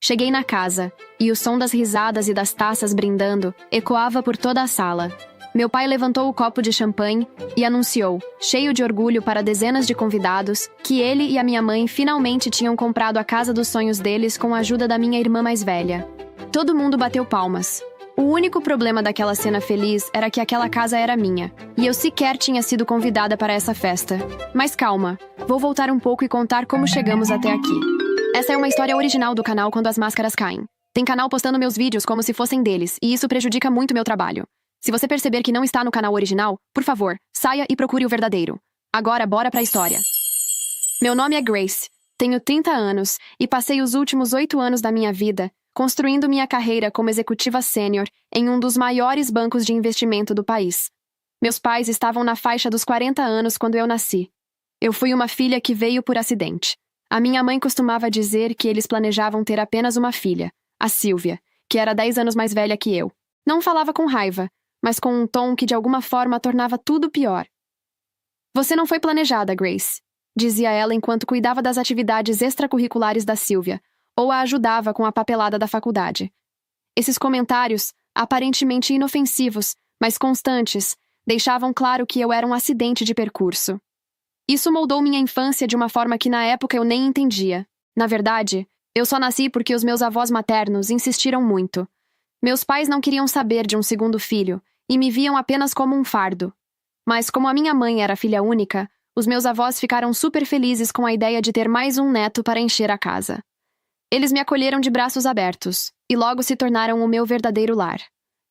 Cheguei na casa, e o som das risadas e das taças brindando ecoava por toda a sala. Meu pai levantou o copo de champanhe e anunciou, cheio de orgulho para dezenas de convidados, que ele e a minha mãe finalmente tinham comprado a casa dos sonhos deles com a ajuda da minha irmã mais velha. Todo mundo bateu palmas. O único problema daquela cena feliz era que aquela casa era minha, e eu sequer tinha sido convidada para essa festa. Mas calma, vou voltar um pouco e contar como chegamos até aqui. Essa é uma história original do canal Quando as Máscaras Caem. Tem canal postando meus vídeos como se fossem deles, e isso prejudica muito meu trabalho. Se você perceber que não está no canal original, por favor, saia e procure o verdadeiro. Agora, bora pra história. Meu nome é Grace, tenho 30 anos e passei os últimos 8 anos da minha vida construindo minha carreira como executiva sênior em um dos maiores bancos de investimento do país. Meus pais estavam na faixa dos 40 anos quando eu nasci. Eu fui uma filha que veio por acidente. A minha mãe costumava dizer que eles planejavam ter apenas uma filha, a Sylvia, que era 10 anos mais velha que eu. Não falava com raiva, mas com um tom que de alguma forma tornava tudo pior. Você não foi planejada, Grace, dizia ela enquanto cuidava das atividades extracurriculares da Sylvia, ou a ajudava com a papelada da faculdade. Esses comentários, aparentemente inofensivos, mas constantes, deixavam claro que eu era um acidente de percurso. Isso moldou minha infância de uma forma que na época eu nem entendia. Na verdade, eu só nasci porque os meus avós maternos insistiram muito. Meus pais não queriam saber de um segundo filho e me viam apenas como um fardo. Mas como a minha mãe era filha única, os meus avós ficaram super felizes com a ideia de ter mais um neto para encher a casa. Eles me acolheram de braços abertos, e logo se tornaram o meu verdadeiro lar.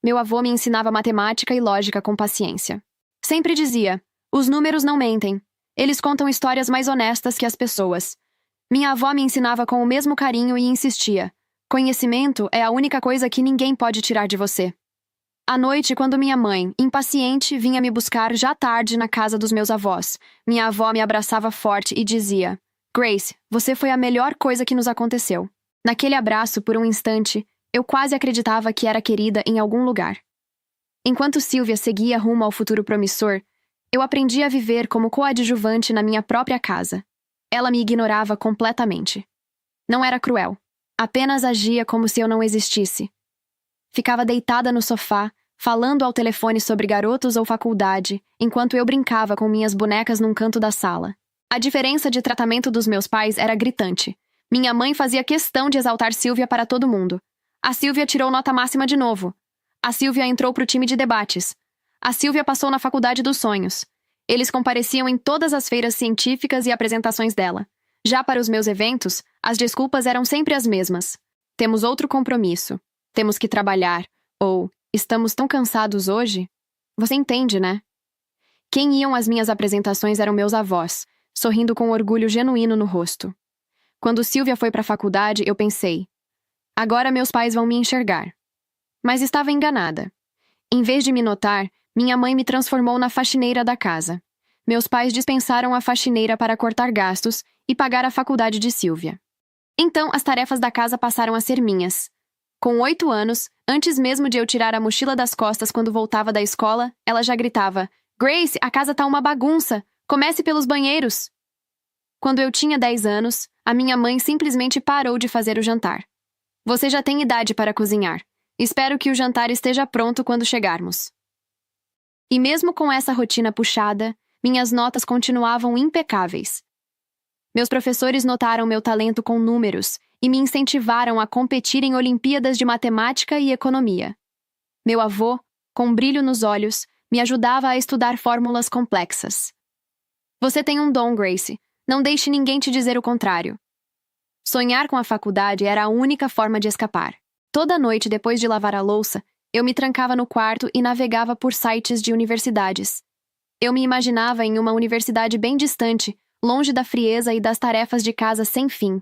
Meu avô me ensinava matemática e lógica com paciência. Sempre dizia, os números não mentem. Eles contam histórias mais honestas que as pessoas. Minha avó me ensinava com o mesmo carinho e insistia. Conhecimento é a única coisa que ninguém pode tirar de você. À noite, quando minha mãe, impaciente, vinha me buscar já tarde na casa dos meus avós, minha avó me abraçava forte e dizia, Grace, você foi a melhor coisa que nos aconteceu. Naquele abraço, por um instante, eu quase acreditava que era querida em algum lugar. Enquanto Sylvia seguia rumo ao futuro promissor, eu aprendi a viver como coadjuvante na minha própria casa. Ela me ignorava completamente. Não era cruel. Apenas agia como se eu não existisse. Ficava deitada no sofá, falando ao telefone sobre garotos ou faculdade, enquanto eu brincava com minhas bonecas num canto da sala. A diferença de tratamento dos meus pais era gritante. Minha mãe fazia questão de exaltar Sylvia para todo mundo. A Sylvia tirou nota máxima de novo. A Sylvia entrou pro time de debates. A Sylvia passou na faculdade dos sonhos. Eles compareciam em todas as feiras científicas e apresentações dela. Já para os meus eventos, as desculpas eram sempre as mesmas. Temos outro compromisso. Temos que trabalhar. Ou, estamos tão cansados hoje? Você entende, né? Quem iam às minhas apresentações eram meus avós, sorrindo com orgulho genuíno no rosto. Quando Sylvia foi para a faculdade, eu pensei, agora meus pais vão me enxergar. Mas estava enganada. Em vez de me notar, minha mãe me transformou na faxineira da casa. Meus pais dispensaram a faxineira para cortar gastos e pagar a faculdade de Sylvia. Então, as tarefas da casa passaram a ser minhas. Com 8 anos, antes mesmo de eu tirar a mochila das costas quando voltava da escola, ela já gritava, Grace, a casa tá uma bagunça! Comece pelos banheiros! Quando eu tinha 10 anos, a minha mãe simplesmente parou de fazer o jantar. Você já tem idade para cozinhar. Espero que o jantar esteja pronto quando chegarmos. E mesmo com essa rotina puxada, minhas notas continuavam impecáveis. Meus professores notaram meu talento com números e me incentivaram a competir em Olimpíadas de Matemática e Economia. Meu avô, com brilho nos olhos, me ajudava a estudar fórmulas complexas. Você tem um dom, Grace. Não deixe ninguém te dizer o contrário. Sonhar com a faculdade era a única forma de escapar. Toda noite, depois de lavar a louça, eu me trancava no quarto e navegava por sites de universidades. Eu me imaginava em uma universidade bem distante, longe da frieza e das tarefas de casa sem fim.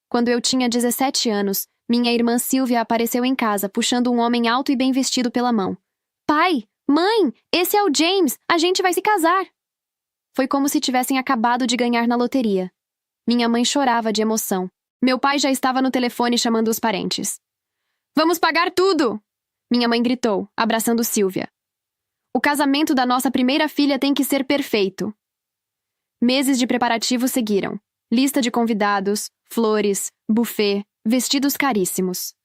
Quando eu tinha 17 anos, minha irmã Sylvia apareceu em casa, puxando um homem alto e bem vestido pela mão. Pai! Mãe! Esse é o James! A gente vai se casar! Foi como se tivessem acabado de ganhar na loteria. Minha mãe chorava de emoção. Meu pai já estava no telefone chamando os parentes. Vamos pagar tudo! Minha mãe gritou, abraçando Sylvia. O casamento da nossa primeira filha tem que ser perfeito. Meses de preparativos seguiram. Lista de convidados, flores, buffet, vestidos caríssimos.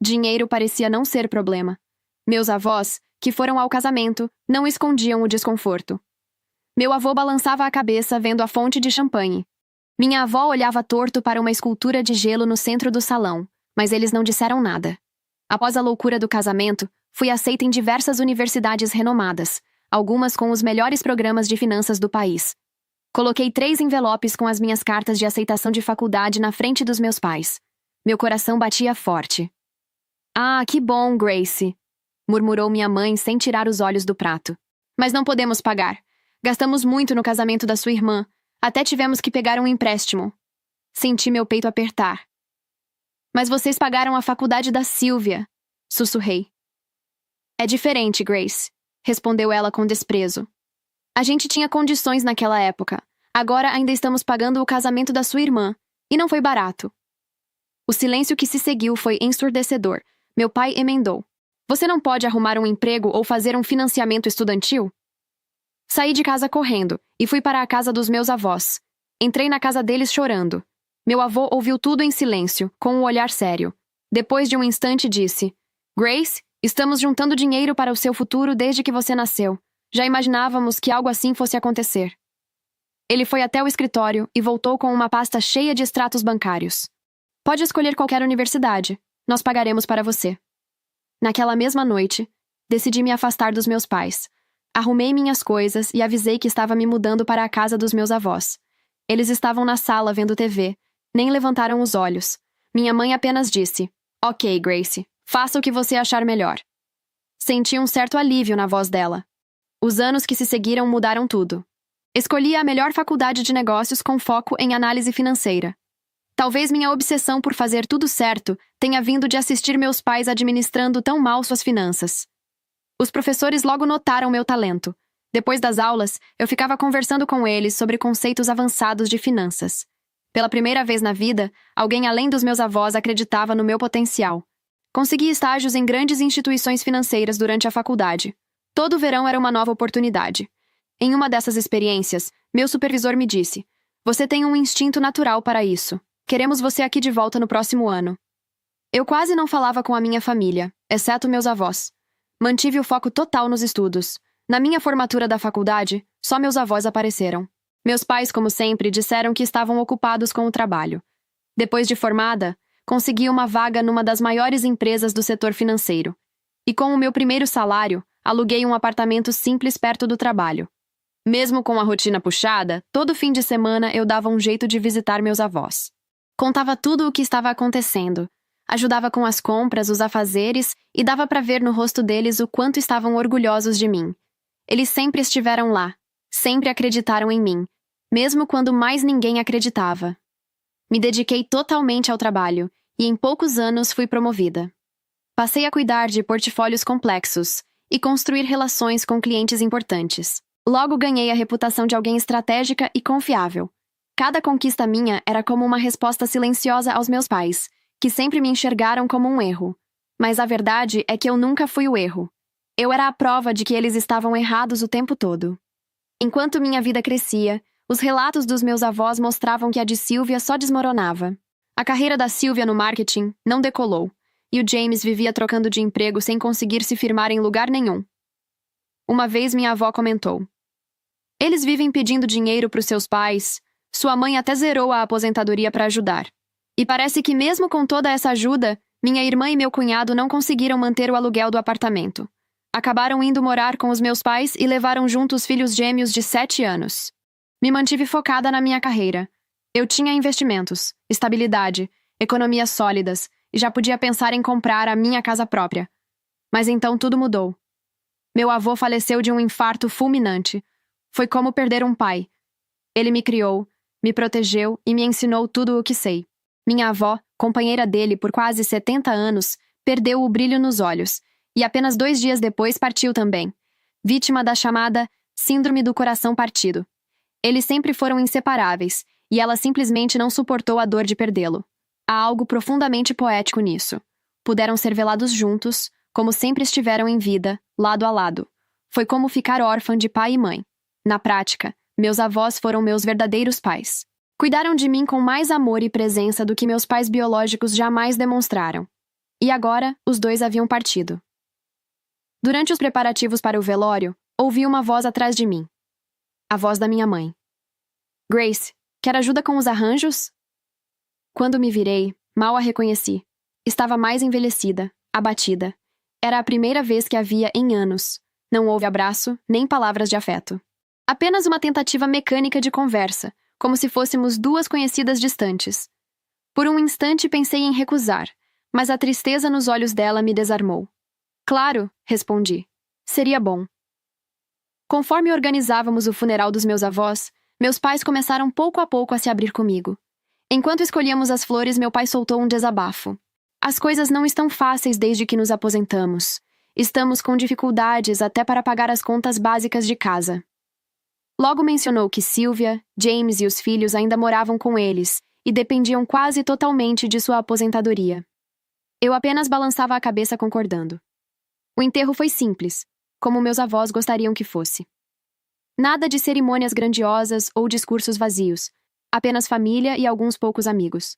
Dinheiro parecia não ser problema. Meus avós, que foram ao casamento, não escondiam o desconforto. Meu avô balançava a cabeça vendo a fonte de champanhe. Minha avó olhava torto para uma escultura de gelo no centro do salão, mas eles não disseram nada. Após a loucura do casamento, fui aceita em diversas universidades renomadas, algumas com os melhores programas de finanças do país. Coloquei 3 envelopes com as minhas cartas de aceitação de faculdade na frente dos meus pais. Meu coração batia forte. "Ah, que bom, Grace", murmurou minha mãe sem tirar os olhos do prato. "Mas não podemos pagar. Gastamos muito no casamento da sua irmã. Até tivemos que pegar um empréstimo." Senti meu peito apertar. "Mas vocês pagaram a faculdade da Sylvia", sussurrei. "É diferente, Grace", respondeu ela com desprezo. "A gente tinha condições naquela época. Agora ainda estamos pagando o casamento da sua irmã, e não foi barato." O silêncio que se seguiu foi ensurdecedor. Meu pai emendou: "Você não pode arrumar um emprego ou fazer um financiamento estudantil?" Saí de casa correndo e fui para a casa dos meus avós. Entrei na casa deles chorando. Meu avô ouviu tudo em silêncio, com um olhar sério. Depois de um instante disse: "Grace, estamos juntando dinheiro para o seu futuro desde que você nasceu. Já imaginávamos que algo assim fosse acontecer." Ele foi até o escritório e voltou com uma pasta cheia de extratos bancários. "Pode escolher qualquer universidade. Nós pagaremos para você." Naquela mesma noite, decidi me afastar dos meus pais. Arrumei minhas coisas e avisei que estava me mudando para a casa dos meus avós. Eles estavam na sala vendo TV. Nem levantaram os olhos. Minha mãe apenas disse: "Ok, Grace, faça o que você achar melhor." Senti um certo alívio na voz dela. Os anos que se seguiram mudaram tudo. Escolhi a melhor faculdade de negócios com foco em análise financeira. Talvez minha obsessão por fazer tudo certo tenha vindo de assistir meus pais administrando tão mal suas finanças. Os professores logo notaram meu talento. Depois das aulas, eu ficava conversando com eles sobre conceitos avançados de finanças. Pela primeira vez na vida, alguém além dos meus avós acreditava no meu potencial. Consegui estágios em grandes instituições financeiras durante a faculdade. Todo verão era uma nova oportunidade. Em uma dessas experiências, meu supervisor me disse: "Você tem um instinto natural para isso. Queremos você aqui de volta no próximo ano." Eu quase não falava com a minha família, exceto meus avós. Mantive o foco total nos estudos. Na minha formatura da faculdade, só meus avós apareceram. Meus pais, como sempre, disseram que estavam ocupados com o trabalho. Depois de formada, consegui uma vaga numa das maiores empresas do setor financeiro. E com o meu primeiro salário, aluguei um apartamento simples perto do trabalho. Mesmo com a rotina puxada, todo fim de semana eu dava um jeito de visitar meus avós. Contava tudo o que estava acontecendo. Ajudava com as compras, os afazeres, e dava para ver no rosto deles o quanto estavam orgulhosos de mim. Eles sempre estiveram lá. Sempre acreditaram em mim, mesmo quando mais ninguém acreditava. Me dediquei totalmente ao trabalho e em poucos anos fui promovida. Passei a cuidar de portfólios complexos e construir relações com clientes importantes. Logo ganhei a reputação de alguém estratégica e confiável. Cada conquista minha era como uma resposta silenciosa aos meus pais, que sempre me enxergaram como um erro. Mas a verdade é que eu nunca fui o erro. Eu era a prova de que eles estavam errados o tempo todo. Enquanto minha vida crescia, os relatos dos meus avós mostravam que a de Sylvia só desmoronava. A carreira da Sylvia no marketing não decolou, e o James vivia trocando de emprego sem conseguir se firmar em lugar nenhum. Uma vez minha avó comentou: "Eles vivem pedindo dinheiro para os seus pais. Sua mãe até zerou a aposentadoria para ajudar. E parece que mesmo com toda essa ajuda, minha irmã e meu cunhado não conseguiram manter o aluguel do apartamento. Acabaram indo morar com os meus pais e levaram junto os filhos gêmeos de 7 anos. Me mantive focada na minha carreira. Eu tinha investimentos, estabilidade, economias sólidas e já podia pensar em comprar a minha casa própria. Mas então tudo mudou. Meu avô faleceu de um infarto fulminante. Foi como perder um pai. Ele me criou, me protegeu e me ensinou tudo o que sei. Minha avó, companheira dele por quase 70 anos, perdeu o brilho nos olhos e apenas 2 dias depois partiu também, vítima da chamada síndrome do coração partido. Eles sempre foram inseparáveis e ela simplesmente não suportou a dor de perdê-lo. Há algo profundamente poético nisso. Puderam ser velados juntos, como sempre estiveram em vida, lado a lado. Foi como ficar órfã de pai e mãe. Na prática, meus avós foram meus verdadeiros pais. Cuidaram de mim com mais amor e presença do que meus pais biológicos jamais demonstraram. E agora, os dois haviam partido. Durante os preparativos para o velório, ouvi uma voz atrás de mim. A voz da minha mãe. Grace, quer ajuda com os arranjos? Quando me virei, mal a reconheci. Estava mais envelhecida, abatida. Era a primeira vez que a via em anos. Não houve abraço, nem palavras de afeto. Apenas uma tentativa mecânica de conversa, como se fôssemos duas conhecidas distantes. Por um instante pensei em recusar, mas a tristeza nos olhos dela me desarmou. Claro, respondi. Seria bom. Conforme organizávamos o funeral dos meus avós, meus pais começaram pouco a pouco a se abrir comigo. Enquanto escolhíamos as flores, meu pai soltou um desabafo. As coisas não estão fáceis desde que nos aposentamos. Estamos com dificuldades até para pagar as contas básicas de casa. Logo mencionou que Sylvia, James e os filhos ainda moravam com eles e dependiam quase totalmente de sua aposentadoria. Eu apenas balançava a cabeça concordando. O enterro foi simples, como meus avós gostariam que fosse. Nada de cerimônias grandiosas ou discursos vazios, apenas família e alguns poucos amigos.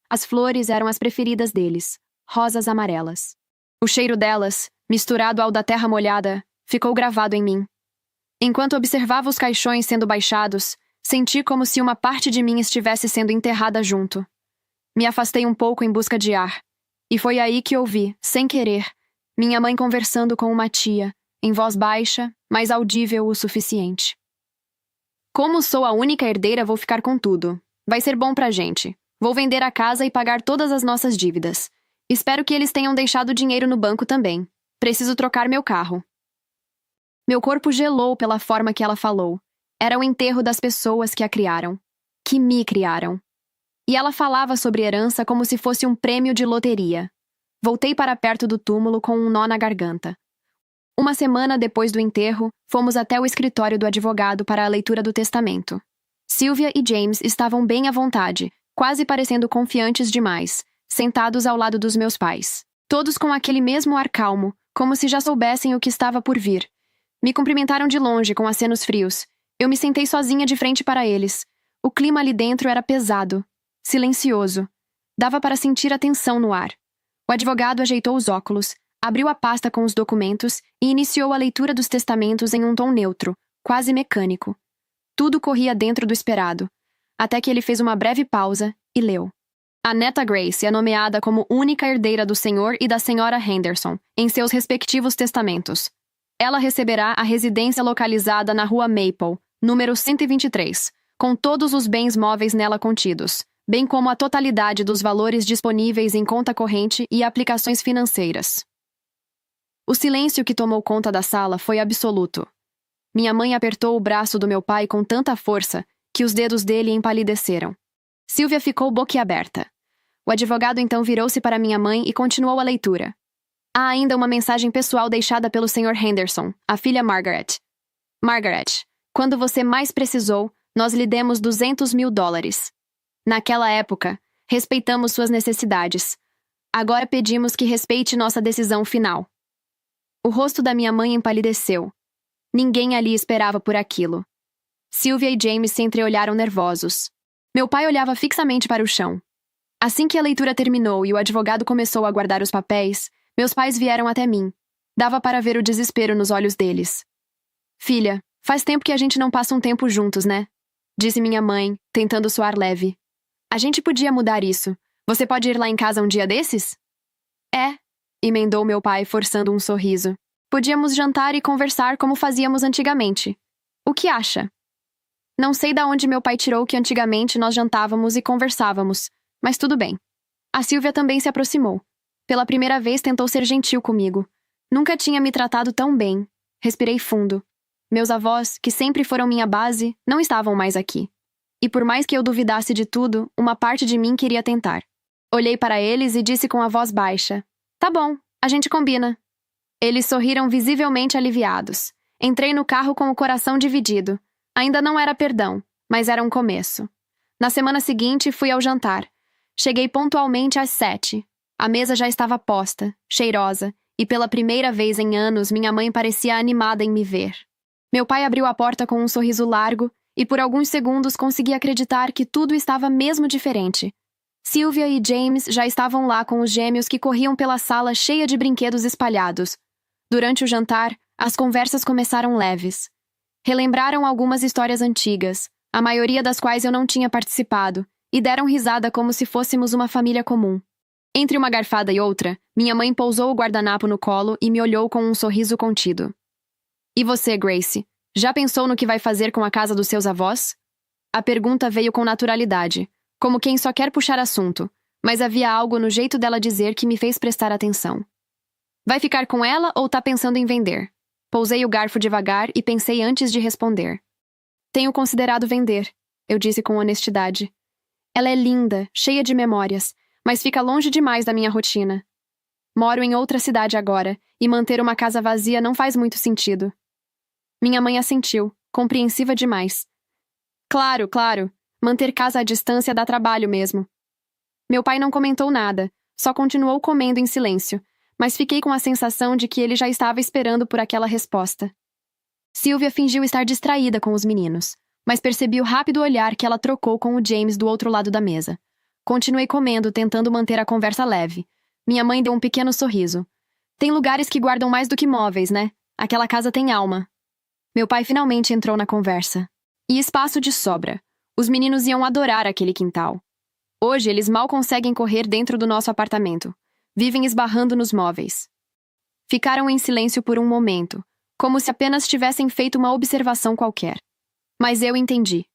As flores eram as preferidas deles, rosas amarelas. O cheiro delas, misturado ao da terra molhada, ficou gravado em mim. Enquanto observava os caixões sendo baixados, senti como se uma parte de mim estivesse sendo enterrada junto. Me afastei um pouco em busca de ar, e foi aí que ouvi, sem querer, minha mãe conversando com uma tia, em voz baixa, mas audível o suficiente. Como sou a única herdeira, vou ficar com tudo. Vai ser bom pra gente. Vou vender a casa e pagar todas as nossas dívidas. Espero que eles tenham deixado dinheiro no banco também. Preciso trocar meu carro. Meu corpo gelou pela forma que ela falou. Era o enterro das pessoas que a criaram. Que me criaram. E ela falava sobre herança como se fosse um prêmio de loteria. Voltei para perto do túmulo com um nó na garganta. Uma semana depois do enterro, fomos até o escritório do advogado para a leitura do testamento. Sylvia e James estavam bem à vontade, quase parecendo confiantes demais, sentados ao lado dos meus pais. Todos com aquele mesmo ar calmo, como se já soubessem o que estava por vir. Me cumprimentaram de longe com acenos frios. Eu me sentei sozinha de frente para eles. O clima ali dentro era pesado, silencioso. Dava para sentir a tensão no ar. O advogado ajeitou os óculos, abriu a pasta com os documentos e iniciou a leitura dos testamentos em um tom neutro, quase mecânico. Tudo corria dentro do esperado, até que ele fez uma breve pausa e leu. A neta Grace é nomeada como única herdeira do Sr. e da Sra. Henderson, em seus respectivos testamentos. Ela receberá a residência localizada na Rua Maple, número 123, com todos os bens móveis nela contidos, bem como a totalidade dos valores disponíveis em conta corrente e aplicações financeiras. O silêncio que tomou conta da sala foi absoluto. Minha mãe apertou o braço do meu pai com tanta força que os dedos dele empalideceram. Sylvia ficou boquiaberta. O advogado então virou-se para minha mãe e continuou a leitura. Há ainda uma mensagem pessoal deixada pelo Sr. Henderson, a filha Margaret. Margaret, quando você mais precisou, nós lhe demos $200.000. Naquela época, respeitamos suas necessidades. Agora pedimos que respeite nossa decisão final. O rosto da minha mãe empalideceu. Ninguém ali esperava por aquilo. Sylvia e James se entreolharam nervosos. Meu pai olhava fixamente para o chão. Assim que a leitura terminou e o advogado começou a guardar os papéis, meus pais vieram até mim. Dava para ver o desespero nos olhos deles. Filha, faz tempo que a gente não passa um tempo juntos, né? Disse minha mãe, tentando soar leve. A gente podia mudar isso. Você pode ir lá em casa um dia desses? É, emendou meu pai, forçando um sorriso. Podíamos jantar e conversar como fazíamos antigamente. O que acha? Não sei de onde meu pai tirou que antigamente nós jantávamos e conversávamos, mas tudo bem. A Sylvia também se aproximou. Pela primeira vez tentou ser gentil comigo. Nunca tinha me tratado tão bem. Respirei fundo. Meus avós, que sempre foram minha base, não estavam mais aqui. E por mais que eu duvidasse de tudo, uma parte de mim queria tentar. Olhei para eles e disse com a voz baixa: Tá bom, a gente combina. Eles sorriram visivelmente aliviados. Entrei no carro com o coração dividido. Ainda não era perdão, mas era um começo. Na semana seguinte, fui ao jantar. Cheguei pontualmente às 7. A mesa já estava posta, cheirosa, e pela primeira vez em anos minha mãe parecia animada em me ver. Meu pai abriu a porta com um sorriso largo e por alguns segundos consegui acreditar que tudo estava mesmo diferente. Sylvia e James já estavam lá com os gêmeos que corriam pela sala cheia de brinquedos espalhados. Durante o jantar, as conversas começaram leves. Relembraram algumas histórias antigas, a maioria das quais eu não tinha participado, e deram risada como se fôssemos uma família comum. Entre uma garfada e outra, minha mãe pousou o guardanapo no colo e me olhou com um sorriso contido. E você, Grace? Já pensou no que vai fazer com a casa dos seus avós? A pergunta veio com naturalidade, como quem só quer puxar assunto, mas havia algo no jeito dela dizer que me fez prestar atenção. Vai ficar com ela ou tá pensando em vender? Pousei o garfo devagar e pensei antes de responder. Tenho considerado vender, eu disse com honestidade. Ela é linda, cheia de memórias, mas fica longe demais da minha rotina. Moro em outra cidade agora, e manter uma casa vazia não faz muito sentido. Minha mãe assentiu, compreensiva demais. Claro, claro. Manter casa à distância dá trabalho mesmo. Meu pai não comentou nada, só continuou comendo em silêncio, mas fiquei com a sensação de que ele já estava esperando por aquela resposta. Sylvia fingiu estar distraída com os meninos, mas percebi o rápido olhar que ela trocou com o James do outro lado da mesa. Continuei comendo, tentando manter a conversa leve. Minha mãe deu um pequeno sorriso. Tem lugares que guardam mais do que móveis, né? Aquela casa tem alma. Meu pai finalmente entrou na conversa. E espaço de sobra. Os meninos iam adorar aquele quintal. Hoje eles mal conseguem correr dentro do nosso apartamento. Vivem esbarrando nos móveis. Ficaram em silêncio por um momento, como se apenas tivessem feito uma observação qualquer. Mas eu entendi.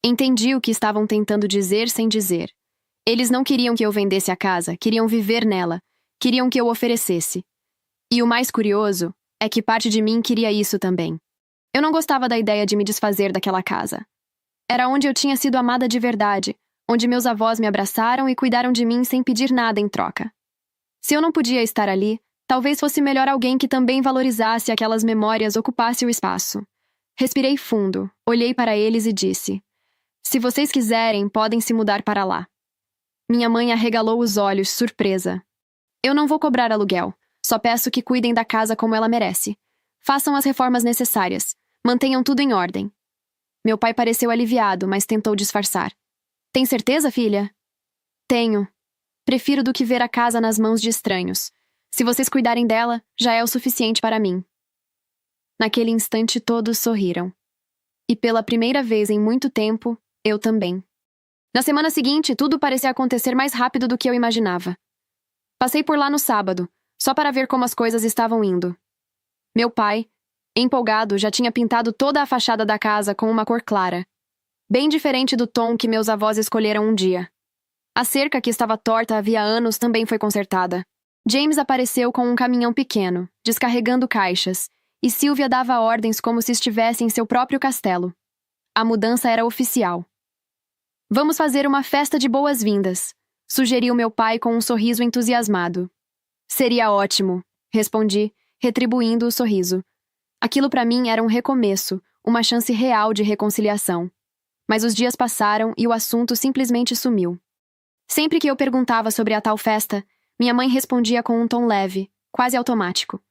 Entendi o que estavam tentando dizer sem dizer. Eles não queriam que eu vendesse a casa, queriam viver nela, queriam que eu oferecesse. E o mais curioso é que parte de mim queria isso também. Eu não gostava da ideia de me desfazer daquela casa. Era onde eu tinha sido amada de verdade, onde meus avós me abraçaram e cuidaram de mim sem pedir nada em troca. Se eu não podia estar ali, talvez fosse melhor alguém que também valorizasse aquelas memórias ocupasse o espaço. Respirei fundo, olhei para eles e disse: se vocês quiserem, podem se mudar para lá. Minha mãe arregalou os olhos, surpresa. Eu não vou cobrar aluguel, só peço que cuidem da casa como ela merece. Façam as reformas necessárias, mantenham tudo em ordem. Meu pai pareceu aliviado, mas tentou disfarçar. Tem certeza, filha? Tenho. Prefiro do que ver a casa nas mãos de estranhos. Se vocês cuidarem dela, já é o suficiente para mim. Naquele instante todos sorriram. E pela primeira vez em muito tempo, eu também. Na semana seguinte, tudo parecia acontecer mais rápido do que eu imaginava. Passei por lá no sábado, só para ver como as coisas estavam indo. Meu pai, empolgado, já tinha pintado toda a fachada da casa com uma cor clara, bem diferente do tom que meus avós escolheram um dia. A cerca que estava torta havia anos também foi consertada. James apareceu com um caminhão pequeno, descarregando caixas, e Sylvia dava ordens como se estivesse em seu próprio castelo. A mudança era oficial. Vamos fazer uma festa de boas-vindas, sugeriu meu pai com um sorriso entusiasmado. Seria ótimo, respondi, retribuindo o sorriso. Aquilo para mim era um recomeço, uma chance real de reconciliação. Mas os dias passaram e o assunto simplesmente sumiu. Sempre que eu perguntava sobre a tal festa, minha mãe respondia com um tom leve, quase automático.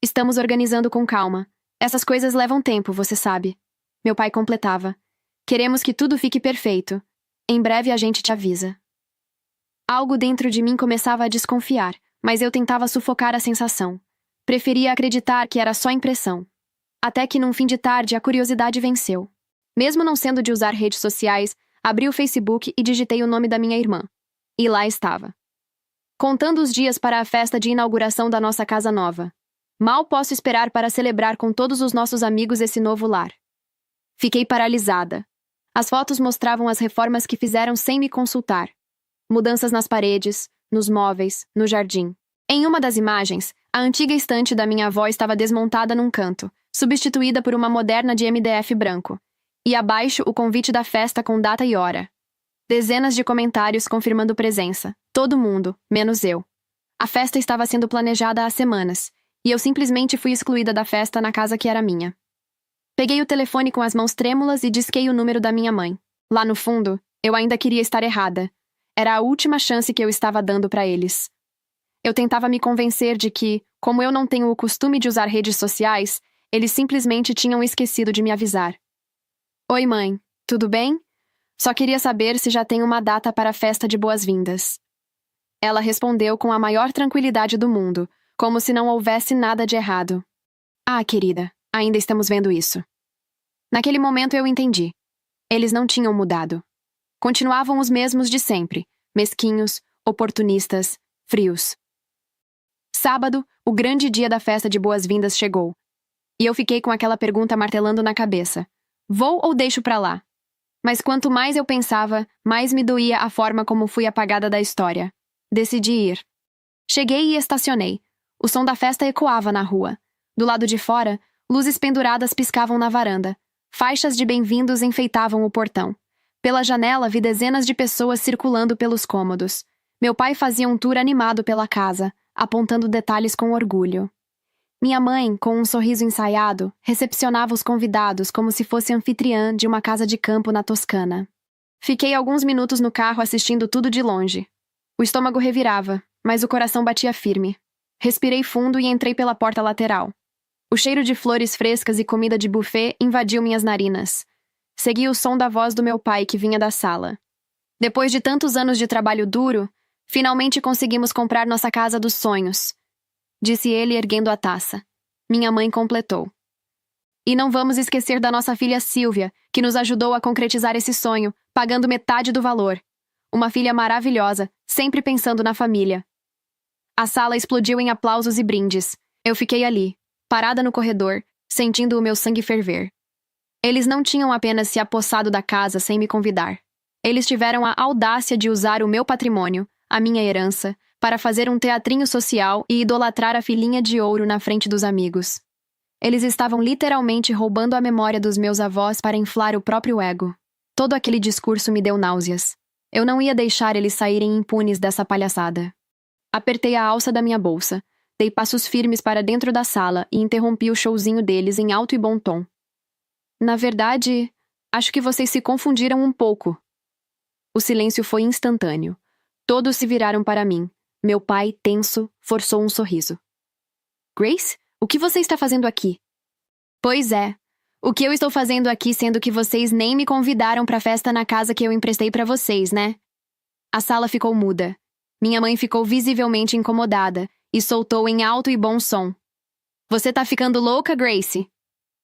Estamos organizando com calma. Essas coisas levam tempo, você sabe. Meu pai completava. Queremos que tudo fique perfeito. Em breve a gente te avisa. Algo dentro de mim começava a desconfiar, mas eu tentava sufocar a sensação. Preferia acreditar que era só impressão. Até que num fim de tarde a curiosidade venceu. Mesmo não sendo de usar redes sociais, abri o Facebook e digitei o nome da minha irmã. E lá estava. Contando os dias para a festa de inauguração da nossa casa nova. Mal posso esperar para celebrar com todos os nossos amigos esse novo lar. Fiquei paralisada. As fotos mostravam as reformas que fizeram sem me consultar. Mudanças nas paredes, nos móveis, no jardim. Em uma das imagens, a antiga estante da minha avó estava desmontada num canto, substituída por uma moderna de MDF branco. E abaixo o convite da festa com data e hora. Dezenas de comentários confirmando presença. Todo mundo, menos eu. A festa estava sendo planejada há semanas, e eu simplesmente fui excluída da festa na casa que era minha. Peguei o telefone com as mãos trêmulas e disquei o número da minha mãe. Lá no fundo, eu ainda queria estar errada. Era a última chance que eu estava dando para eles. Eu tentava me convencer de que, como eu não tenho o costume de usar redes sociais, eles simplesmente tinham esquecido de me avisar. Oi, mãe. Tudo bem? Só queria saber se já tem uma data para a festa de boas-vindas. Ela respondeu com a maior tranquilidade do mundo, como se não houvesse nada de errado. Ah, querida, ainda estamos vendo isso. Naquele momento eu entendi. Eles não tinham mudado. Continuavam os mesmos de sempre, mesquinhos, oportunistas, frios. Sábado, o grande dia da festa de boas-vindas chegou. E eu fiquei com aquela pergunta martelando na cabeça. Vou ou deixo pra lá? Mas quanto mais eu pensava, mais me doía a forma como fui apagada da história. Decidi ir. Cheguei e estacionei. O som da festa ecoava na rua. Do lado de fora, luzes penduradas piscavam na varanda. Faixas de bem-vindos enfeitavam o portão. Pela janela vi dezenas de pessoas circulando pelos cômodos. Meu pai fazia um tour animado pela casa, apontando detalhes com orgulho. Minha mãe, com um sorriso ensaiado, recepcionava os convidados como se fosse anfitriã de uma casa de campo na Toscana. Fiquei alguns minutos no carro assistindo tudo de longe. O estômago revirava, mas o coração batia firme. Respirei fundo e entrei pela porta lateral. O cheiro de flores frescas e comida de buffet invadiu minhas narinas. Segui o som da voz do meu pai que vinha da sala. Depois de tantos anos de trabalho duro, finalmente conseguimos comprar nossa casa dos sonhos, disse ele erguendo a taça. Minha mãe completou. E não vamos esquecer da nossa filha Silvia, que nos ajudou a concretizar esse sonho, pagando metade do valor. Uma filha maravilhosa, sempre pensando na família. A sala explodiu em aplausos e brindes. Eu fiquei ali, parada no corredor, sentindo o meu sangue ferver. Eles não tinham apenas se apossado da casa sem me convidar. Eles tiveram a audácia de usar o meu patrimônio, a minha herança, para fazer um teatrinho social e idolatrar a filhinha de ouro na frente dos amigos. Eles estavam literalmente roubando a memória dos meus avós para inflar o próprio ego. Todo aquele discurso me deu náuseas. Eu não ia deixar eles saírem impunes dessa palhaçada. Apertei a alça da minha bolsa, dei passos firmes para dentro da sala e interrompi o showzinho deles em alto e bom tom. Na verdade, acho que vocês se confundiram um pouco. O silêncio foi instantâneo. Todos se viraram para mim. Meu pai, tenso, forçou um sorriso. Grace, o que você está fazendo aqui? Pois é. O que eu estou fazendo aqui sendo que vocês nem me convidaram para a festa na casa que eu emprestei para vocês, né? A sala ficou muda. Minha mãe ficou visivelmente incomodada e soltou em alto e bom som. Você tá ficando louca, Grace?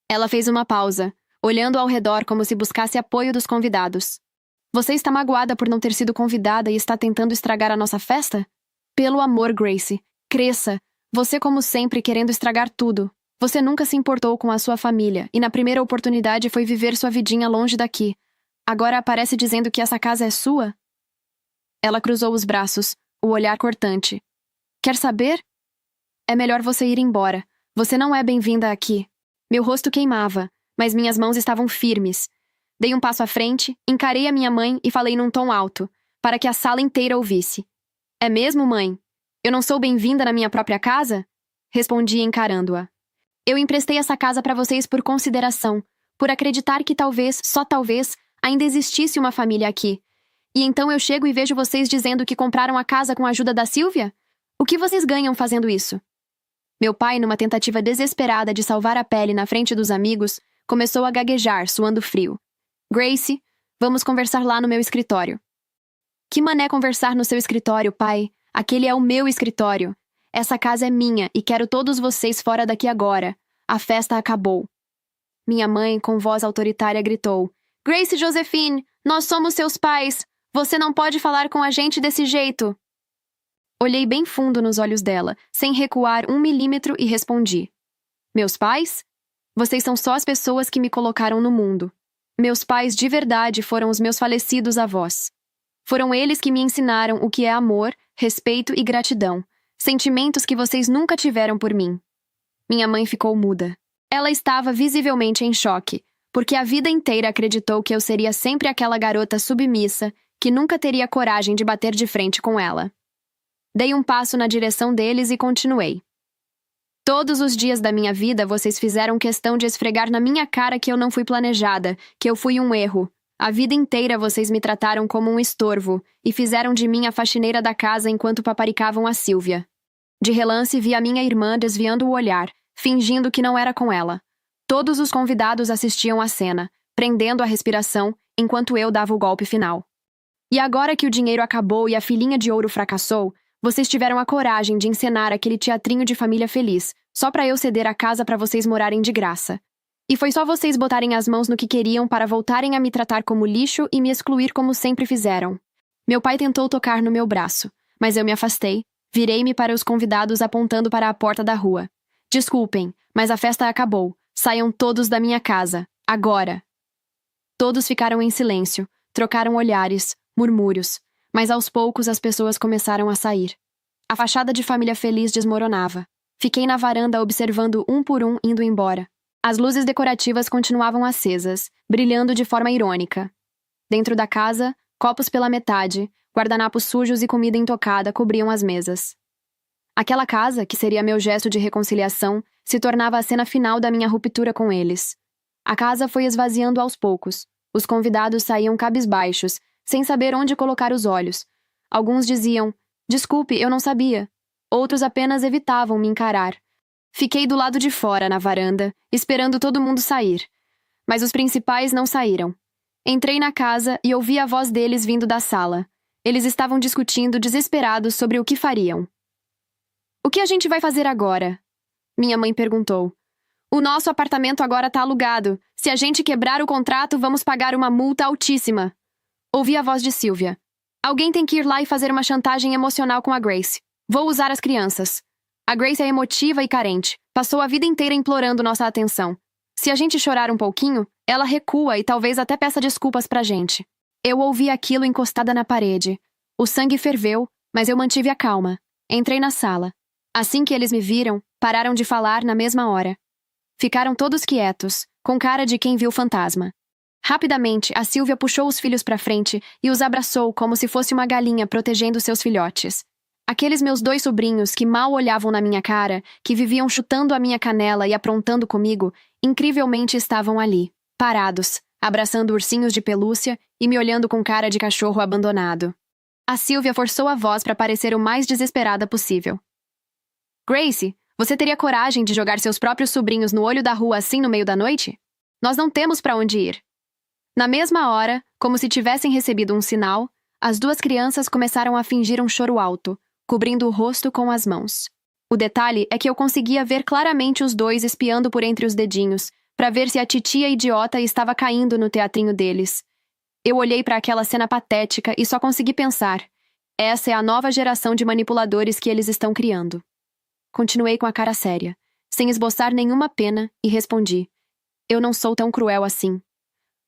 Ela fez uma pausa, olhando ao redor como se buscasse apoio dos convidados. Você está magoada por não ter sido convidada e está tentando estragar a nossa festa? Pelo amor, Grace, cresça. Você, como sempre, querendo estragar tudo. Você nunca se importou com a sua família e na primeira oportunidade foi viver sua vidinha longe daqui. Agora aparece dizendo que essa casa é sua? Ela cruzou os braços, o olhar cortante. Quer saber? É melhor você ir embora. Você não é bem-vinda aqui. Meu rosto queimava, mas minhas mãos estavam firmes. Dei um passo à frente, encarei a minha mãe e falei num tom alto, para que a sala inteira ouvisse. É mesmo, mãe? Eu não sou bem-vinda na minha própria casa? Respondi encarando-a. Eu emprestei essa casa para vocês por consideração, por acreditar que talvez, só talvez, ainda existisse uma família aqui. E então eu chego e vejo vocês dizendo que compraram a casa com a ajuda da Silvia? O que vocês ganham fazendo isso? Meu pai, numa tentativa desesperada de salvar a pele na frente dos amigos, começou a gaguejar, suando frio. Grace, vamos conversar lá no meu escritório. Que mané conversar no seu escritório, pai? Aquele é o meu escritório. Essa casa é minha e quero todos vocês fora daqui agora. A festa acabou. Minha mãe, com voz autoritária, gritou. Grace Josephine, nós somos seus pais. Você não pode falar com a gente desse jeito. Olhei bem fundo nos olhos dela, sem recuar 1 milímetro e respondi. Meus pais? Vocês são só as pessoas que me colocaram no mundo. Meus pais de verdade foram os meus falecidos avós. Foram eles que me ensinaram o que é amor, respeito e gratidão, sentimentos que vocês nunca tiveram por mim. Minha mãe ficou muda. Ela estava visivelmente em choque, porque a vida inteira acreditou que eu seria sempre aquela garota submissa que nunca teria coragem de bater de frente com ela. Dei um passo na direção deles e continuei. Todos os dias da minha vida vocês fizeram questão de esfregar na minha cara que eu não fui planejada, que eu fui um erro. A vida inteira vocês me trataram como um estorvo e fizeram de mim a faxineira da casa enquanto paparicavam a Silvia. De relance vi a minha irmã desviando o olhar, fingindo que não era com ela. Todos os convidados assistiam à cena, prendendo a respiração enquanto eu dava o golpe final. E agora que o dinheiro acabou e a filhinha de ouro fracassou, vocês tiveram a coragem de encenar aquele teatrinho de família feliz, só pra eu ceder a casa pra vocês morarem de graça. E foi só vocês botarem as mãos no que queriam para voltarem a me tratar como lixo e me excluir como sempre fizeram. Meu pai tentou tocar no meu braço, mas eu me afastei, virei-me para os convidados apontando para a porta da rua. Desculpem, mas a festa acabou. Saiam todos da minha casa, agora! Todos ficaram em silêncio, trocaram olhares, murmúrios, mas aos poucos as pessoas começaram a sair. A fachada de família feliz desmoronava. Fiquei na varanda observando um por um indo embora. As luzes decorativas continuavam acesas, brilhando de forma irônica. Dentro da casa, copos pela metade, guardanapos sujos e comida intocada cobriam as mesas. Aquela casa, que seria meu gesto de reconciliação, se tornava a cena final da minha ruptura com eles. A casa foi esvaziando aos poucos. Os convidados saíam cabisbaixos, sem saber onde colocar os olhos. Alguns diziam, desculpe, eu não sabia. Outros apenas evitavam me encarar. Fiquei do lado de fora, na varanda, esperando todo mundo sair. Mas os principais não saíram. Entrei na casa e ouvi a voz deles vindo da sala. Eles estavam discutindo desesperados sobre o que fariam. O que a gente vai fazer agora? Minha mãe perguntou. O nosso apartamento agora tá alugado. Se a gente quebrar o contrato, vamos pagar uma multa altíssima. Ouvi a voz de Sylvia. Alguém tem que ir lá e fazer uma chantagem emocional com a Grace. Vou usar as crianças. A Grace é emotiva e carente. Passou a vida inteira implorando nossa atenção. Se a gente chorar um pouquinho, ela recua e talvez até peça desculpas pra gente. Eu ouvi aquilo encostada na parede. O sangue ferveu, mas eu mantive a calma. Entrei na sala. Assim que eles me viram, pararam de falar na mesma hora. Ficaram todos quietos, com cara de quem viu fantasma. Rapidamente, a Sylvia puxou os filhos pra frente e os abraçou como se fosse uma galinha protegendo seus filhotes. Aqueles meus 2 sobrinhos que mal olhavam na minha cara, que viviam chutando a minha canela e aprontando comigo, incrivelmente estavam ali, parados, abraçando ursinhos de pelúcia e me olhando com cara de cachorro abandonado. A Sylvia forçou a voz para parecer o mais desesperada possível. Grace, você teria coragem de jogar seus próprios sobrinhos no olho da rua assim no meio da noite? Nós não temos para onde ir. Na mesma hora, como se tivessem recebido um sinal, as 2 crianças começaram a fingir um choro alto, cobrindo o rosto com as mãos. O detalhe é que eu conseguia ver claramente os 2 espiando por entre os dedinhos, para ver se a titia idiota estava caindo no teatrinho deles. Eu olhei para aquela cena patética e só consegui pensar: essa é a nova geração de manipuladores que eles estão criando. Continuei com a cara séria, sem esboçar nenhuma pena, e respondi: eu não sou tão cruel assim.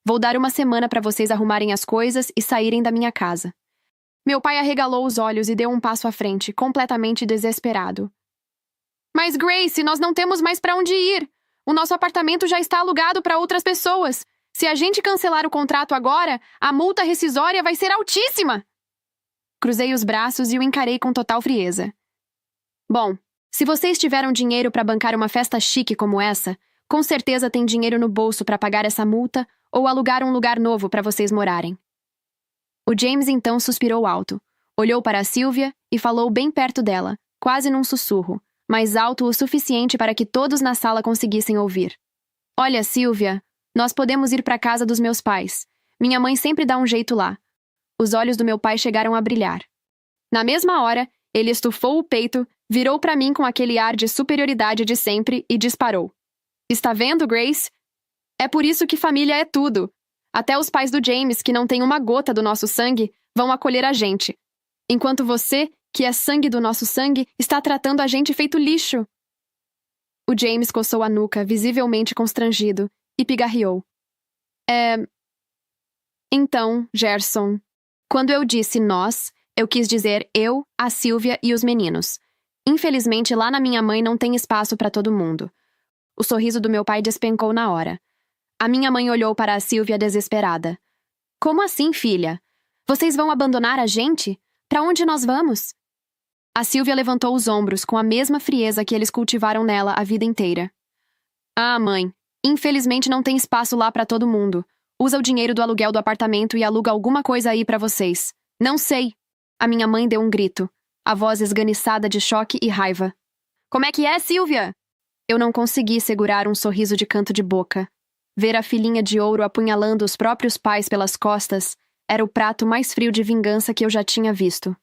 Vou dar uma semana para vocês arrumarem as coisas e saírem da minha casa. Meu pai arregalou os olhos e deu um passo à frente, completamente desesperado. Mas Grace, nós não temos mais para onde ir. O nosso apartamento já está alugado para outras pessoas. Se a gente cancelar o contrato agora, a multa rescisória vai ser altíssima. Cruzei os braços e o encarei com total frieza. Bom, se vocês tiveram dinheiro para bancar uma festa chique como essa, com certeza tem dinheiro no bolso para pagar essa multa ou alugar um lugar novo para vocês morarem. O James então suspirou alto, olhou para a Sylvia e falou bem perto dela, quase num sussurro, mas alto o suficiente para que todos na sala conseguissem ouvir. Olha, Sylvia, nós podemos ir para a casa dos meus pais. Minha mãe sempre dá um jeito lá. Os olhos do meu pai chegaram a brilhar. Na mesma hora, ele estufou o peito, virou para mim com aquele ar de superioridade de sempre e disparou. Está vendo, Grace? É por isso que família é tudo. Até os pais do James, que não têm uma gota do nosso sangue, vão acolher a gente. Enquanto você, que é sangue do nosso sangue, está tratando a gente feito lixo. O James coçou a nuca, visivelmente constrangido, e pigarreou. Então, Gerson, quando eu disse nós, eu quis dizer eu, a Sylvia e os meninos. Infelizmente, lá na minha mãe não tem espaço para todo mundo. O sorriso do meu pai despencou na hora. A minha mãe olhou para a Sylvia desesperada. Como assim, filha? Vocês vão abandonar a gente? Para onde nós vamos? A Sylvia levantou os ombros com a mesma frieza que eles cultivaram nela a vida inteira. Ah, mãe, infelizmente não tem espaço lá para todo mundo. Usa o dinheiro do aluguel do apartamento e aluga alguma coisa aí para vocês. Não sei. A minha mãe deu um grito, a voz esganiçada de choque e raiva. Como é que é, Sylvia? Eu não consegui segurar um sorriso de canto de boca. Ver a filhinha de ouro apunhalando os próprios pais pelas costas era o prato mais frio de vingança que eu já tinha visto.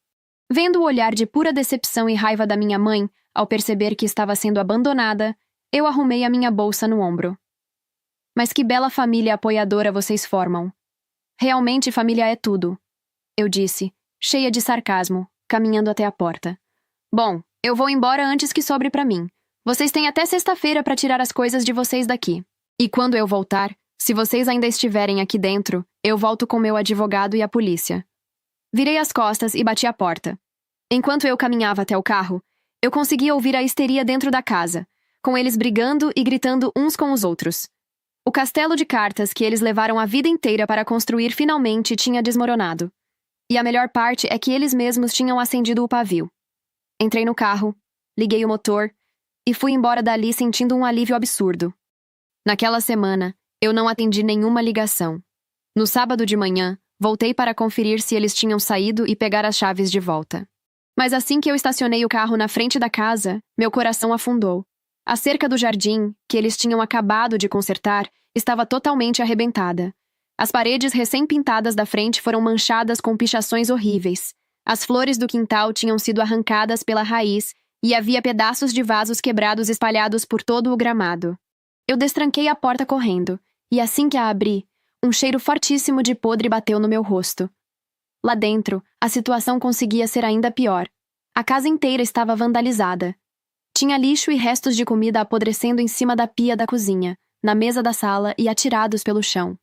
Vendo o olhar de pura decepção e raiva da minha mãe, ao perceber que estava sendo abandonada, eu arrumei a minha bolsa no ombro. Mas que bela família apoiadora vocês formam. Realmente família é tudo, eu disse, cheia de sarcasmo, caminhando até a porta. Bom, eu vou embora antes que sobre pra mim. Vocês têm até sexta-feira pra tirar as coisas de vocês daqui. E quando eu voltar, se vocês ainda estiverem aqui dentro, eu volto com meu advogado e a polícia. Virei as costas e bati a porta. Enquanto eu caminhava até o carro, eu conseguia ouvir a histeria dentro da casa, com eles brigando e gritando uns com os outros. O castelo de cartas que eles levaram a vida inteira para construir finalmente tinha desmoronado. E a melhor parte é que eles mesmos tinham acendido o pavio. Entrei no carro, liguei o motor e fui embora dali sentindo um alívio absurdo. Naquela semana, eu não atendi nenhuma ligação. No sábado de manhã, voltei para conferir se eles tinham saído e pegar as chaves de volta. Mas assim que eu estacionei o carro na frente da casa, meu coração afundou. A cerca do jardim, que eles tinham acabado de consertar, estava totalmente arrebentada. As paredes recém-pintadas da frente foram manchadas com pichações horríveis. As flores do quintal tinham sido arrancadas pela raiz e havia pedaços de vasos quebrados espalhados por todo o gramado. Eu destranquei a porta correndo, e assim que a abri, um cheiro fortíssimo de podre bateu no meu rosto. Lá dentro, a situação conseguia ser ainda pior. A casa inteira estava vandalizada. Tinha lixo e restos de comida apodrecendo em cima da pia da cozinha, na mesa da sala e atirados pelo chão.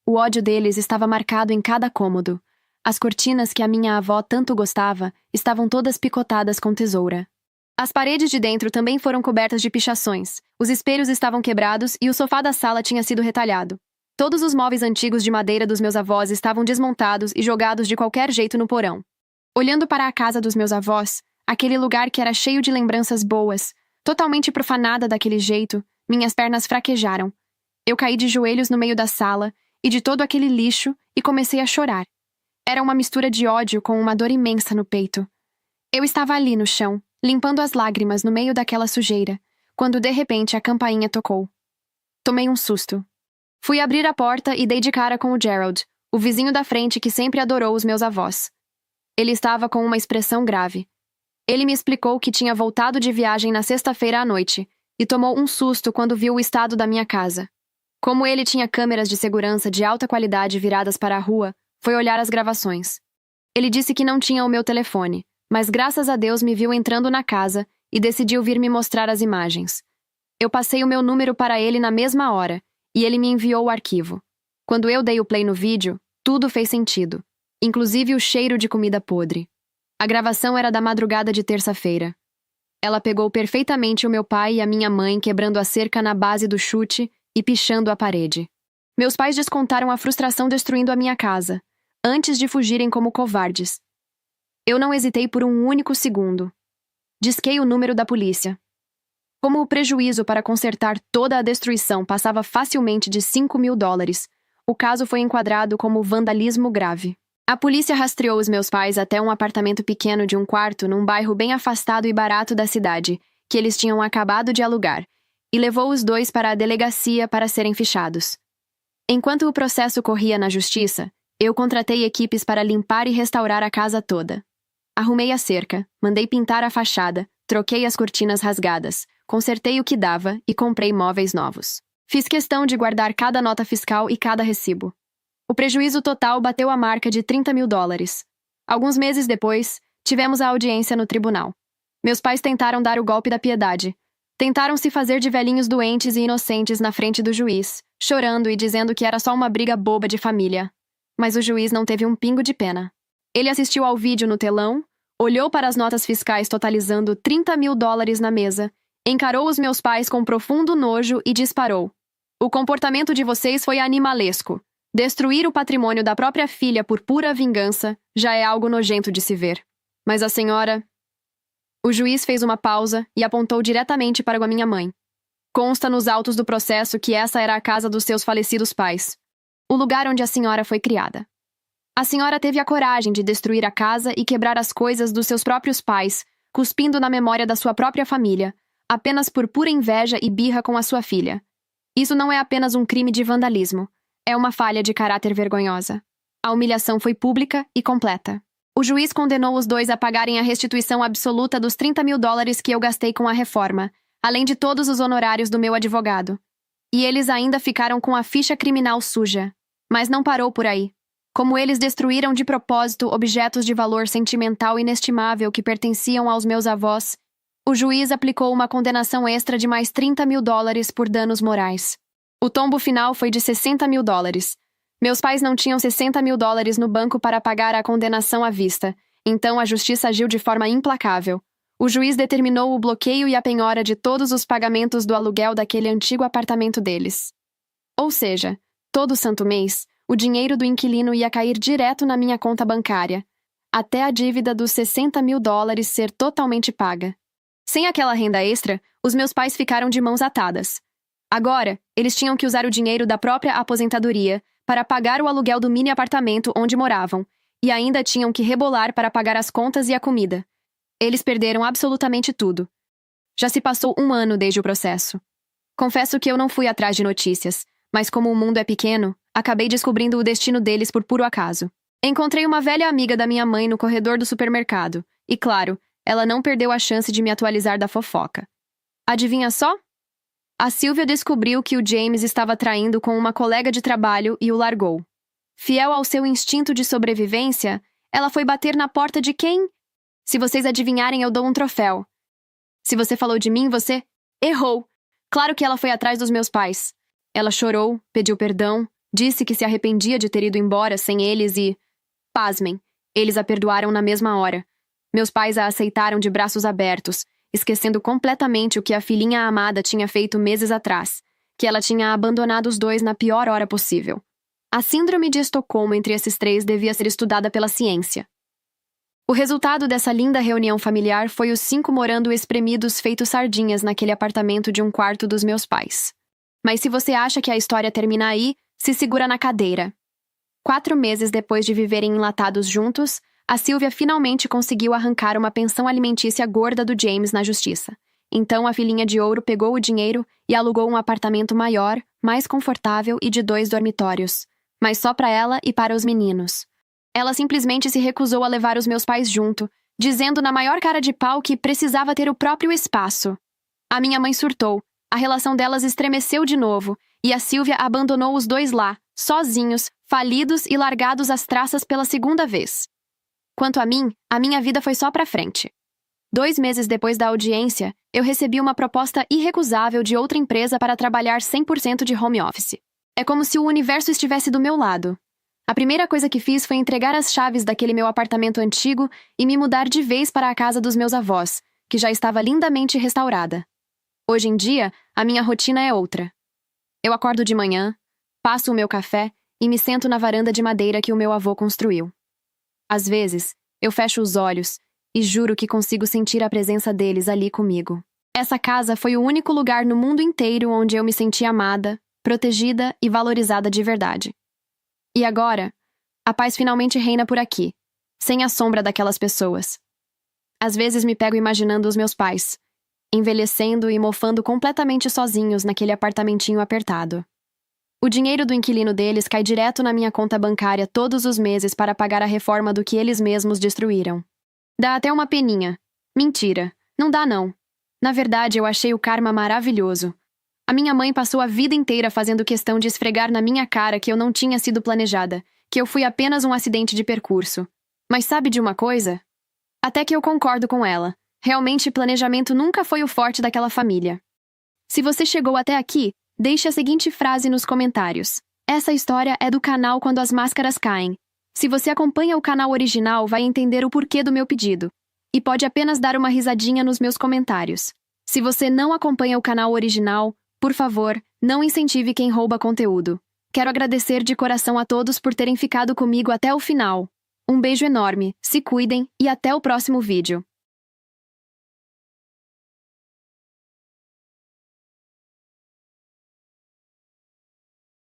O ódio deles estava marcado em cada cômodo. As cortinas que a minha avó tanto gostava estavam todas picotadas com tesoura. As paredes de dentro também foram cobertas de pichações. Os espelhos estavam quebrados e o sofá da sala tinha sido retalhado. Todos os móveis antigos de madeira dos meus avós estavam desmontados e jogados de qualquer jeito no porão. Olhando para a casa dos meus avós, aquele lugar que era cheio de lembranças boas, totalmente profanada daquele jeito, minhas pernas fraquejaram. Eu caí de joelhos no meio da sala e de todo aquele lixo e comecei a chorar. Era uma mistura de ódio com uma dor imensa no peito. Eu estava ali no chão, limpando as lágrimas no meio daquela sujeira, quando de repente a campainha tocou. Tomei um susto. Fui abrir a porta e dei de cara com o Gerald, o vizinho da frente que sempre adorou os meus avós. Ele estava com uma expressão grave. Ele me explicou que tinha voltado de viagem na sexta-feira à noite e tomou um susto quando viu o estado da minha casa. Como ele tinha câmeras de segurança de alta qualidade viradas para a rua, foi olhar as gravações. Ele disse que não tinha o meu telefone, mas graças a Deus me viu entrando na casa e decidiu vir me mostrar as imagens. Eu passei o meu número para ele na mesma hora, e ele me enviou o arquivo. Quando eu dei o play no vídeo, tudo fez sentido, inclusive o cheiro de comida podre. A gravação era da madrugada de terça-feira. Ela pegou perfeitamente o meu pai e a minha mãe quebrando a cerca na base do chute e pichando a parede. Meus pais descontaram a frustração destruindo a minha casa, antes de fugirem como covardes. Eu não hesitei por um único segundo. Disquei o número da polícia. Como o prejuízo para consertar toda a destruição passava facilmente de $5.000, o caso foi enquadrado como vandalismo grave. A polícia rastreou os meus pais até um apartamento pequeno de um quarto num bairro bem afastado e barato da cidade, que eles tinham acabado de alugar, e levou os dois para a delegacia para serem fichados. Enquanto o processo corria na justiça, eu contratei equipes para limpar e restaurar a casa toda. Arrumei a cerca, mandei pintar a fachada, troquei as cortinas rasgadas, consertei o que dava e comprei móveis novos. Fiz questão de guardar cada nota fiscal e cada recibo. O prejuízo total bateu a marca de $30.000. Alguns meses depois, tivemos a audiência no tribunal. Meus pais tentaram dar o golpe da piedade. Tentaram se fazer de velhinhos doentes e inocentes na frente do juiz, chorando e dizendo que era só uma briga boba de família. Mas o juiz não teve um pingo de pena. Ele assistiu ao vídeo no telão, olhou para as notas fiscais totalizando $30.000 na mesa, encarou os meus pais com profundo nojo e disparou. O comportamento de vocês foi animalesco. Destruir o patrimônio da própria filha por pura vingança já é algo nojento de se ver. Mas a senhora... O juiz fez uma pausa e apontou diretamente para a minha mãe. Consta nos autos do processo que essa era a casa dos seus falecidos pais. O lugar onde a senhora foi criada. A senhora teve a coragem de destruir a casa e quebrar as coisas dos seus próprios pais, cuspindo na memória da sua própria família, apenas por pura inveja e birra com a sua filha. Isso não é apenas um crime de vandalismo. É uma falha de caráter vergonhosa. A humilhação foi pública e completa. O juiz condenou os dois a pagarem a restituição absoluta dos $30.000 que eu gastei com a reforma, além de todos os honorários do meu advogado. E eles ainda ficaram com a ficha criminal suja. Mas não parou por aí. Como eles destruíram de propósito objetos de valor sentimental inestimável que pertenciam aos meus avós, o juiz aplicou uma condenação extra de mais $30.000 por danos morais. O tombo final foi de $60.000. Meus pais não tinham $60.000 no banco para pagar a condenação à vista, então a justiça agiu de forma implacável. O juiz determinou o bloqueio e a penhora de todos os pagamentos do aluguel daquele antigo apartamento deles. Ou seja, todo santo mês, o dinheiro do inquilino ia cair direto na minha conta bancária, até a dívida dos $60.000 ser totalmente paga. Sem aquela renda extra, os meus pais ficaram de mãos atadas. Agora, eles tinham que usar o dinheiro da própria aposentadoria para pagar o aluguel do mini apartamento onde moravam, e ainda tinham que rebolar para pagar as contas e a comida. Eles perderam absolutamente tudo. Já se passou 1 ano desde o processo. Confesso que eu não fui atrás de notícias, mas como o mundo é pequeno, acabei descobrindo o destino deles por puro acaso. Encontrei uma velha amiga da minha mãe no corredor do supermercado, e claro, ela não perdeu a chance de me atualizar da fofoca. Adivinha só? A Sylvia descobriu que o James estava traindo com uma colega de trabalho e o largou. Fiel ao seu instinto de sobrevivência, ela foi bater na porta de quem? Se vocês adivinharem, eu dou um troféu. Se você falou de mim, você errou. Claro que ela foi atrás dos meus pais. Ela chorou, pediu perdão, disse que se arrependia de ter ido embora sem eles e... Pasmem, eles a perdoaram na mesma hora. Meus pais a aceitaram de braços abertos, esquecendo completamente o que a filhinha amada tinha feito meses atrás, que ela tinha abandonado os dois na pior hora possível. A síndrome de Estocolmo entre esses 3 devia ser estudada pela ciência. O resultado dessa linda reunião familiar foi os 5 morando espremidos feitos sardinhas naquele apartamento de 1/4 dos meus pais. Mas se você acha que a história termina aí, se segura na cadeira. 4 meses depois de viverem enlatados juntos, a Sylvia finalmente conseguiu arrancar uma pensão alimentícia gorda do James na justiça. Então a filhinha de ouro pegou o dinheiro e alugou um apartamento maior, mais confortável e de 2 dormitórios. Mas só para ela e para os meninos. Ela simplesmente se recusou a levar os meus pais junto, dizendo na maior cara de pau que precisava ter o próprio espaço. A minha mãe surtou, a relação delas estremeceu de novo, e a Sylvia abandonou os dois lá, sozinhos, falidos e largados às traças pela segunda vez. Quanto a mim, a minha vida foi só pra frente. 2 meses depois da audiência, eu recebi uma proposta irrecusável de outra empresa para trabalhar 100% de home office. É como se o universo estivesse do meu lado. A primeira coisa que fiz foi entregar as chaves daquele meu apartamento antigo e me mudar de vez para a casa dos meus avós, que já estava lindamente restaurada. Hoje em dia, a minha rotina é outra. Eu acordo de manhã, passo o meu café e me sento na varanda de madeira que o meu avô construiu. Às vezes, eu fecho os olhos e juro que consigo sentir a presença deles ali comigo. Essa casa foi o único lugar no mundo inteiro onde eu me senti amada, protegida e valorizada de verdade. E agora, a paz finalmente reina por aqui, sem a sombra daquelas pessoas. Às vezes me pego imaginando os meus pais, envelhecendo e mofando completamente sozinhos naquele apartamentinho apertado. O dinheiro do inquilino deles cai direto na minha conta bancária todos os meses para pagar a reforma do que eles mesmos destruíram. Dá até uma peninha. Mentira, não dá não. Na verdade, eu achei o karma maravilhoso. A minha mãe passou a vida inteira fazendo questão de esfregar na minha cara que eu não tinha sido planejada, que eu fui apenas um acidente de percurso. Mas sabe de uma coisa? Até que eu concordo com ela. Realmente, planejamento nunca foi o forte daquela família. Se você chegou até aqui, deixe a seguinte frase nos comentários. Essa história é do canal Quando as Máscaras Caem. Se você acompanha o canal original, vai entender o porquê do meu pedido. E pode apenas dar uma risadinha nos meus comentários. Se você não acompanha o canal original, por favor, não incentive quem rouba conteúdo. Quero agradecer de coração a todos por terem ficado comigo até o final. Um beijo enorme, se cuidem e até o próximo vídeo.